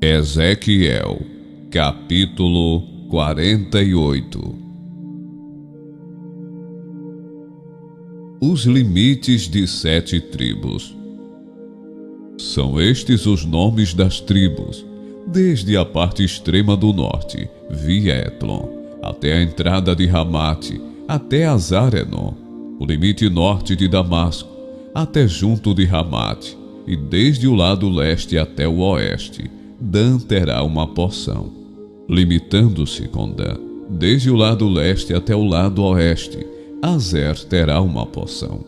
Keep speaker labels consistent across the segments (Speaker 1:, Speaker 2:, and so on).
Speaker 1: Ezequiel, capítulo 48. Os limites de 7 tribos. São estes os nomes das tribos, desde a parte extrema do norte, via Etlon, até a entrada de Ramate, até Azar-Enon, o limite norte de Damasco, até junto de Ramate, e desde o lado leste até o oeste, Dan terá uma porção. Limitando-se com Dan, desde o lado leste até o lado oeste, Azer terá uma porção.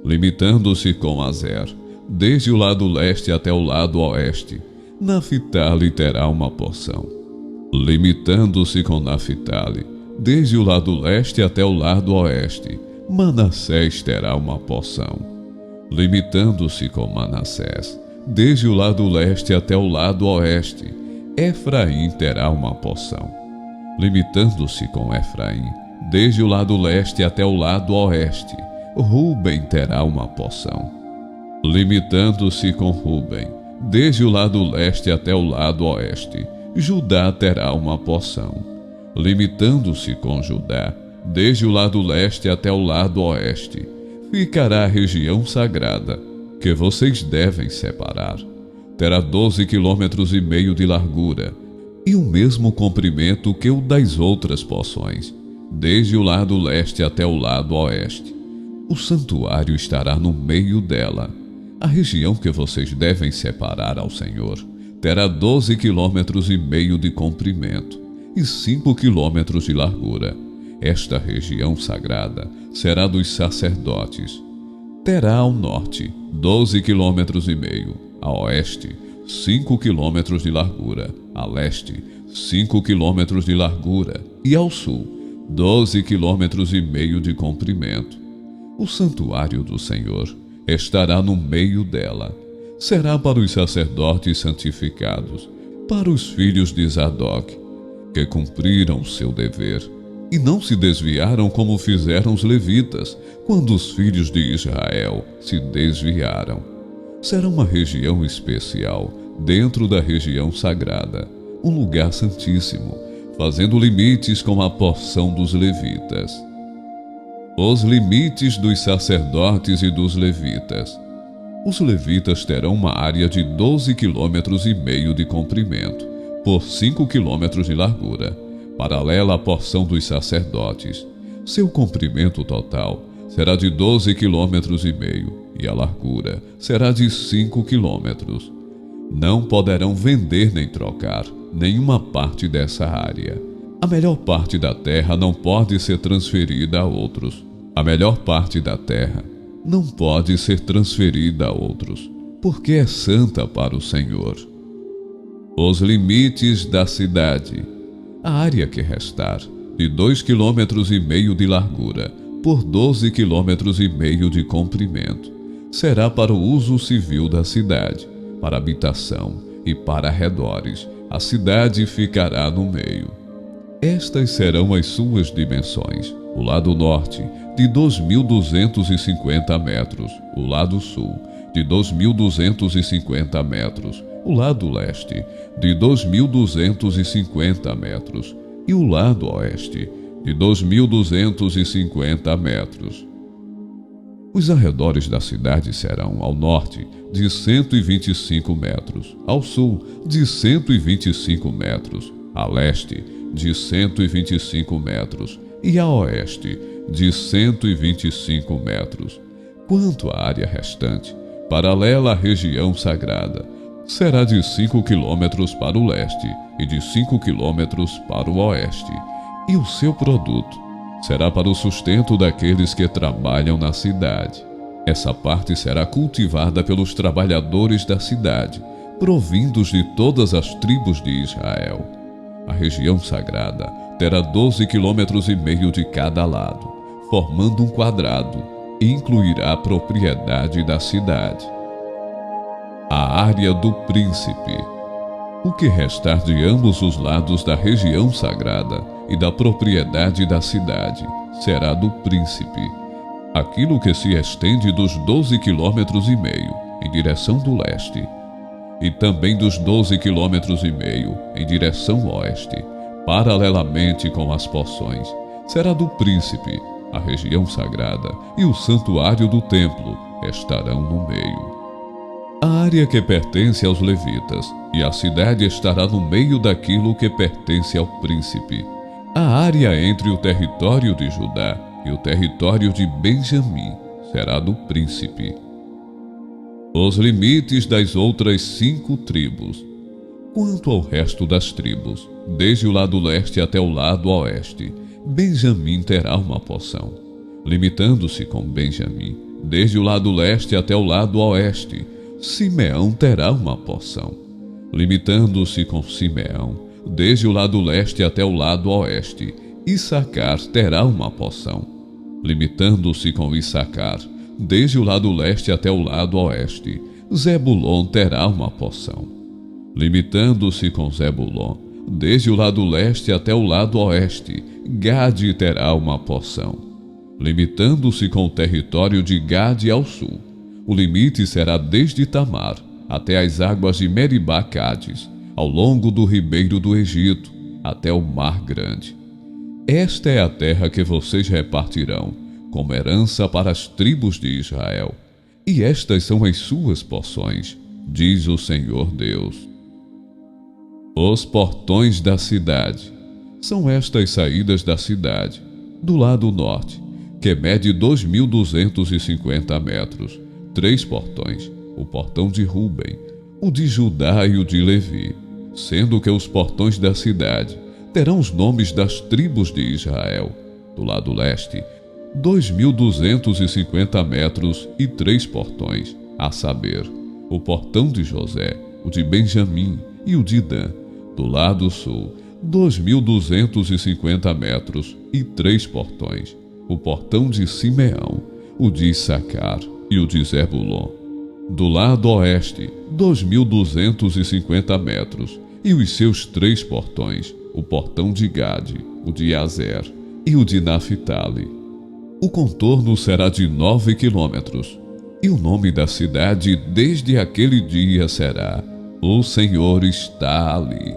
Speaker 1: Limitando-se com Azer, desde o lado leste até o lado oeste, Naftali terá uma porção. Limitando-se com Naftali, desde o lado leste até o lado oeste, Manassés terá uma porção. Limitando-se com Manassés, desde o lado leste até o lado oeste, Efraim terá uma porção. Limitando-se com Efraim, desde o lado leste até o lado oeste, Ruben terá uma porção. Limitando-se com Ruben, desde o lado leste até o lado oeste, Judá terá uma porção. Limitando-se com Judá, desde o lado leste até o lado oeste, ficará a região sagrada, que vocês devem separar. Terá 12,5 km de largura, e o mesmo comprimento que o das outras porções, desde o lado leste até o lado oeste. O santuário estará no meio dela. A região que vocês devem separar ao Senhor terá 12,5 km de comprimento e 5 km de largura. Esta região sagrada será dos sacerdotes. Terá ao norte 12,5 km, a oeste 5 km de largura, a leste 5 km de largura e ao sul 12,5 km de comprimento. O santuário do Senhor estará no meio dela. Será para os sacerdotes santificados, para os filhos de Zadok, que cumpriram seu dever e não se desviaram como fizeram os levitas, quando os filhos de Israel se desviaram. Será uma região especial, dentro da região sagrada, um lugar santíssimo, fazendo limites com a porção dos levitas. Os limites dos sacerdotes e dos levitas. Os levitas terão uma área de 12,5 km de comprimento, por 5 km de largura, paralela à porção dos sacerdotes. Seu comprimento total será de 12,5 km e a largura será de 5 km. Não poderão vender nem trocar nenhuma parte dessa área. A melhor parte da terra não pode ser transferida a outros. A melhor parte da terra não pode ser transferida a outros, porque é santa para o Senhor. Os limites da cidade. A área que restar, de 2,5 km de largura por 12,5 km de comprimento, será para o uso civil da cidade, para habitação e para arredores. A cidade ficará no meio. Estas serão as suas dimensões. O lado norte, de 2.250 metros. O lado sul, de 2.250 metros. O lado leste, de 2.250 metros. E o lado oeste, de 2.250 metros. Os arredores da cidade serão, ao norte, de 125 metros. Ao sul, de 125 metros. A leste, de 125 metros. E a oeste, de 125 metros. Quanto à área restante, paralela à região sagrada, será de 5 km para o leste e de 5 km para o oeste. E o seu produto será para o sustento daqueles que trabalham na cidade. Essa parte será cultivada pelos trabalhadores da cidade, provindos de todas as tribos de Israel. A região sagrada terá 12,5 km de cada lado, formando um quadrado, e incluirá a propriedade da cidade. A área do príncipe. O que restar de ambos os lados da região sagrada e da propriedade da cidade será do príncipe. Aquilo que se estende dos 12,5 km em direção do leste e também dos 12,5 km em direção oeste, paralelamente com as porções, será do príncipe. A região sagrada e o santuário do templo estarão no meio. A área que pertence aos levitas e a cidade estará no meio daquilo que pertence ao príncipe. A área entre o território de Judá e o território de Benjamim será do príncipe. Os limites das outras 5 tribos. Quanto ao resto das tribos, desde o lado leste até o lado oeste, Benjamim terá uma porção. Limitando-se com Benjamim, desde o lado leste até o lado oeste, Simeão terá uma porção. Limitando-se com Simeão, desde o lado leste até o lado oeste, Issacar terá uma porção. Limitando-se com Issacar, desde o lado leste até o lado oeste, Zebulon terá uma porção. Limitando-se com Zebulon, desde o lado leste até o lado oeste, Gade terá uma porção. Limitando-se com o território de Gade ao sul, o limite será desde Tamar até as águas de Meribá-Cádiz, ao longo do ribeiro do Egito, até o Mar Grande. Esta é a terra que vocês repartirão como herança para as tribos de Israel, e estas são as suas porções, diz o Senhor Deus. Os portões da cidade. São estas saídas da cidade, do lado norte, que mede 2.250 metros, 3 portões, o portão de Ruben, o de Judá e o de Levi, sendo que os portões da cidade terão os nomes das tribos de Israel. Do lado leste, 2.250 metros e 3 portões, a saber, o portão de José, o de Benjamim e o de Dan. Do lado sul, 2.250 metros e 3 portões, o portão de Simeão, o de Issacar e o de Zebulon. Do lado oeste, 2.250 metros e os seus 3 portões, o portão de Gade, o de Azer e o de Naphtali. O contorno será de 9 quilômetros, e o nome da cidade desde aquele dia será: O Senhor está ali.